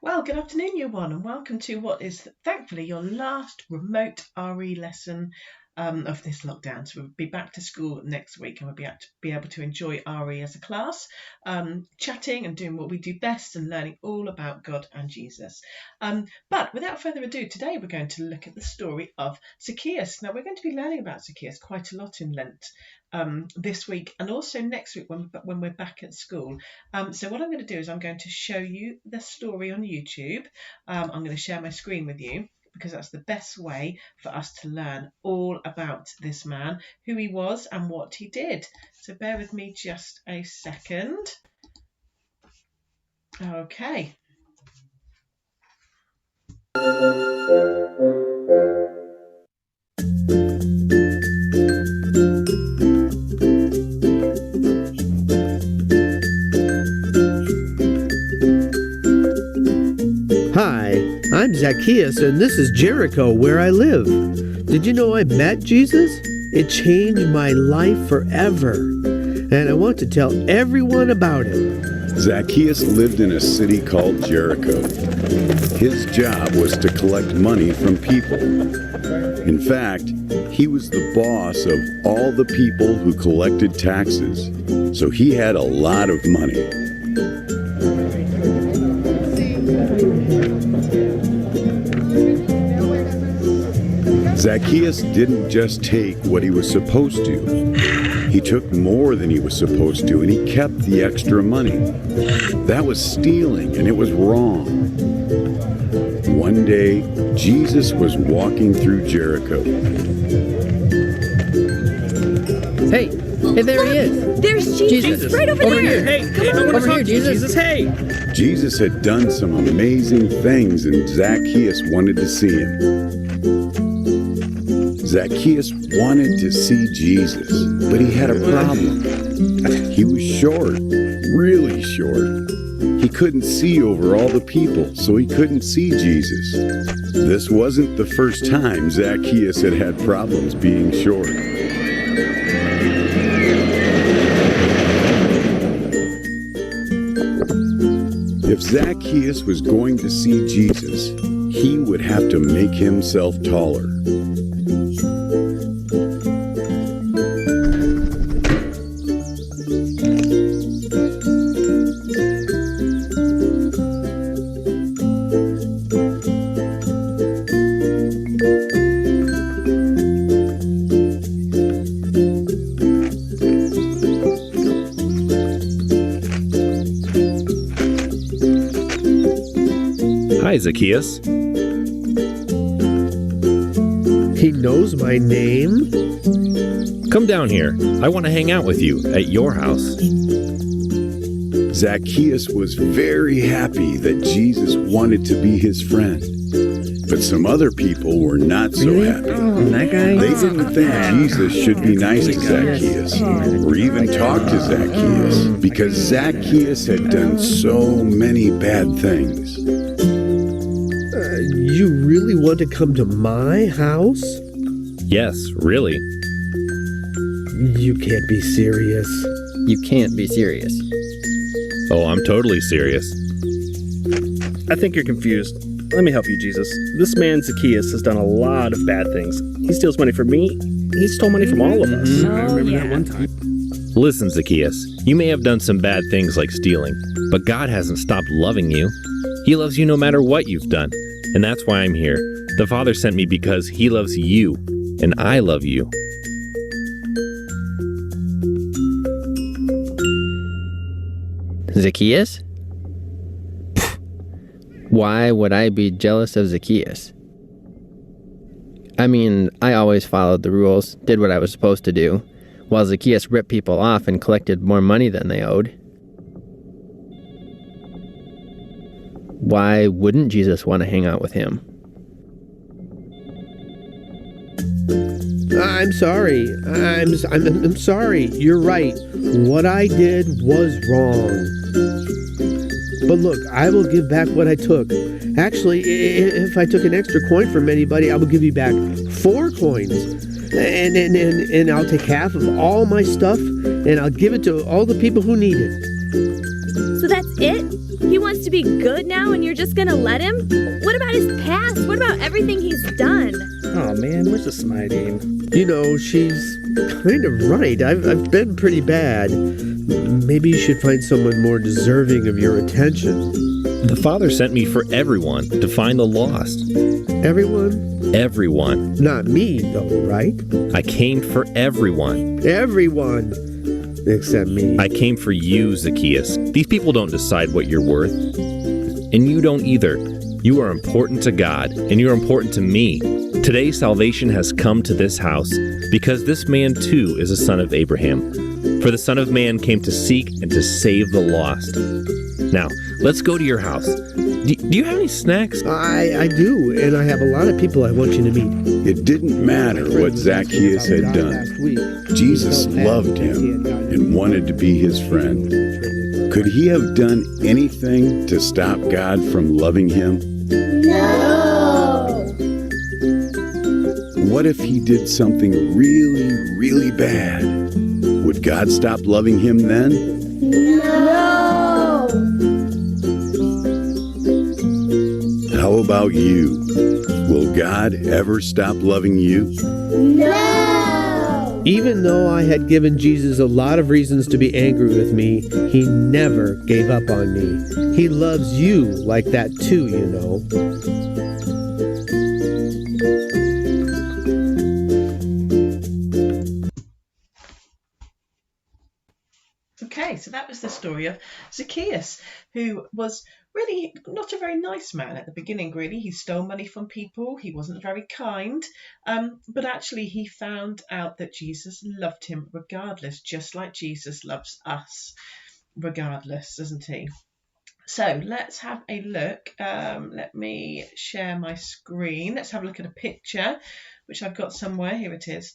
Well, good afternoon, you one, and welcome to what is thankfully your last remote RE lesson of this lockdown. So we'll be back to school next week, and we'll be able to enjoy RE as a class, chatting and doing what we do best and learning all about God and Jesus. But without further ado, today we're going to look at the story of Zacchaeus. Now, we're going to be learning about Zacchaeus quite a lot in Lent. This week and also next week when we're back at school. So what I'm going to do is I'm going to show you the story on YouTube. I'm going to share my screen with you because that's the best way for us to learn all about this man, who he was and what he did. So bear with me just a second. Okay. Hi, I'm Zacchaeus, and this is Jericho, where I live. Did you know I met Jesus? It changed my life forever, and I want to tell everyone about it. Zacchaeus lived in a city called Jericho. His job was to collect money from people. In fact, he was the boss of all the people who collected taxes, so he had a lot of money. Zacchaeus didn't just take what he was supposed to. He took more than he was supposed to, and he kept the extra money. That was stealing, and it was wrong. One day, Jesus was walking through Jericho. Hey, there he is. There's Jesus. Right over there. Here. Hey, come on. Over here, Jesus. Hey. Jesus had done some amazing things, and Zacchaeus wanted to see him. Zacchaeus wanted to see Jesus, but he had a problem. He was short, really short. He couldn't see over all the people, so he couldn't see Jesus. This wasn't the first time Zacchaeus had problems being short. If Zacchaeus was going to see Jesus, he would have to make himself taller. Hi, Zacchaeus. He knows my name? Come down here. I want to hang out with you at your house. Zacchaeus was very happy that Jesus wanted to be his friend. But some other people were not so happy. That guy? They didn't think Jesus should be nice to Zacchaeus or even talk to Zacchaeus because Zacchaeus had done so many bad things. You really want to come to my house? Yes, really. You can't be serious. You can't be serious. Oh, I'm totally serious. I think you're confused. Let me help you, Jesus. This man Zacchaeus has done a lot of bad things. He steals money from me. He stole money from all of us. I remember that one time. Listen, Zacchaeus, you may have done some bad things like stealing, but God hasn't stopped loving you. He loves you no matter what you've done, and that's why I'm here. The Father sent me because He loves you, and I love you. Zacchaeus? Why would I be jealous of Zacchaeus? I mean, I always followed the rules, did what I was supposed to do, while Zacchaeus ripped people off and collected more money than they owed. Why wouldn't Jesus want to hang out with him? I'm sorry. I'm sorry. You're right. What I did was wrong. But look, I will give back what I took. Actually, if I took an extra coin from anybody, I will give you back 4 coins. And I'll take half of all my stuff, and I'll give it to all the people who need it. So that's it? He wants to be be good now and you're just gonna let him? What about his past? What about everything he's done? Oh man, where's the smiding? You know, she's kind of right. I've been pretty bad. Maybe you should find someone more deserving of your attention. The Father sent me for everyone to find the lost. Everyone? Everyone. Not me, though, right? I came for everyone. Everyone! Except me. I came for you, Zacchaeus. These people don't decide what you're worth. And you don't either. You are important to God, and you're important to me. Today, salvation has come to this house, because this man too is a son of Abraham. For the Son of Man came to seek and to save the lost. Now, let's go to your house. Do you have any snacks? I do, and I have a lot of people I want you to meet. It didn't matter what Zacchaeus had done. Jesus loved him and wanted to be his friend. Could he have done anything to stop God from loving him? No! What if he did something really, really bad? Would God stop loving him then? No! How about you? Will God ever stop loving you? No! Even though I had given Jesus a lot of reasons to be angry with me, he never gave up on me. He loves you like that too, you know. Okay, so that was the story of Zacchaeus, who was really not a very nice man at the beginning, really. He stole money from people. He wasn't very kind. But actually, he found out that Jesus loved him regardless, just like Jesus loves us regardless, doesn't he? So let's have a look. Let me share my screen. Let's have a look at a picture, which I've got somewhere. Here it is.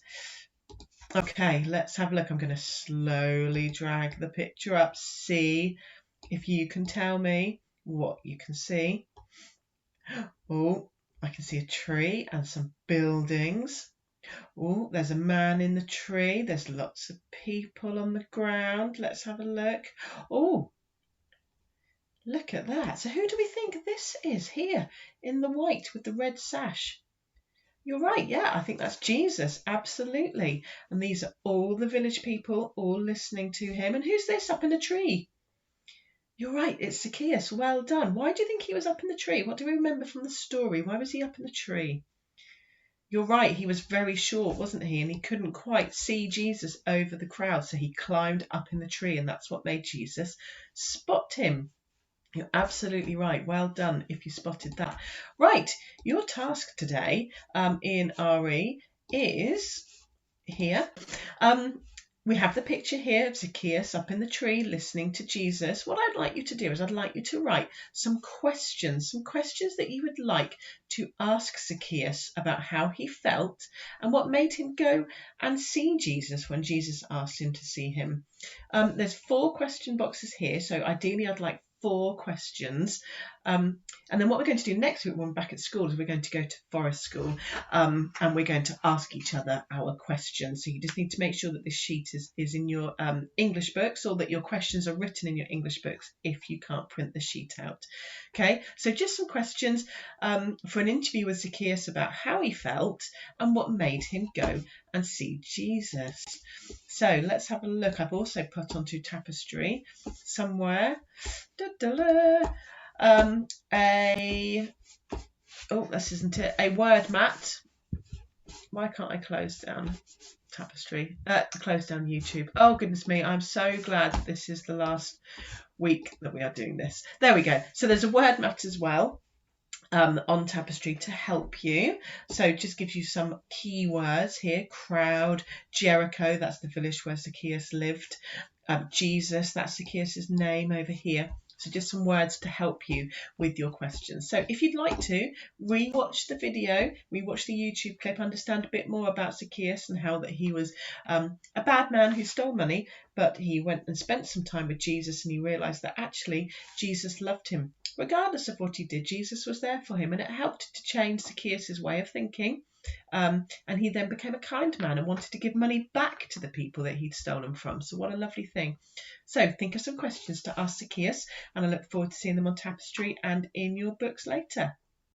Okay, let's have a look. I'm going to slowly drag the picture up. See if you can tell me what you can see. Oh, I can see a tree and some buildings. Oh, there's a man in the tree. There's lots of people on the ground. Let's have a look. Oh, look at that. So who do we think this is here in the white with the red sash? You're right, yeah, I think that's Jesus, absolutely. And these are all the village people, all listening to him. And who's this up in the tree? You're right, it's Zacchaeus. Well done. Why do you think he was up in the tree? What do we remember from the story? Why was he up in the tree? You're right, he was very short, wasn't he? And he couldn't quite see Jesus over the crowd, so he climbed up in the tree, and that's what made Jesus spot him. You're absolutely right. Well done if you spotted that. Right, your task today in RE is here. We have the picture here of Zacchaeus up in the tree listening to Jesus. What I'd like you to do is I'd like you to write some questions that you would like to ask Zacchaeus about how he felt and what made him go and see Jesus when Jesus asked him to see him. There's 4 question boxes here, so ideally I'd like 4 questions. And then what we're going to do next week when we're back at school is we're going to go to Forest School and we're going to ask each other our questions. So you just need to make sure that this sheet is in your English books, or that your questions are written in your English books if you can't print the sheet out. Okay, so just some questions for an interview with Zacchaeus about how he felt and what made him go and see Jesus. So let's have a look. I've also put onto Tapestry somewhere this isn't it, a word mat. Why can't I close down Tapestry, close down YouTube? Oh goodness me, I'm so glad that this is the last week that we are doing this. There we go. So there's a word mat as well on Tapestry to help you. So it just gives you some keywords here. Crowd, Jericho, that's the village where Zacchaeus lived. Jesus, that's Zacchaeus' name over here. So just some words to help you with your questions. So if you'd like to, rewatch the video, rewatch the YouTube clip, understand a bit more about Zacchaeus and how that he was a bad man who stole money, but he went and spent some time with Jesus and he realised that actually Jesus loved him. Regardless of what he did, Jesus was there for him, and it helped to change Zacchaeus' way of thinking. And he then became a kind man and wanted to give money back to the people that he'd stolen from. So what a lovely thing. So think of some questions to ask Zacchaeus, and I look forward to seeing them on Tapestry and in your books later.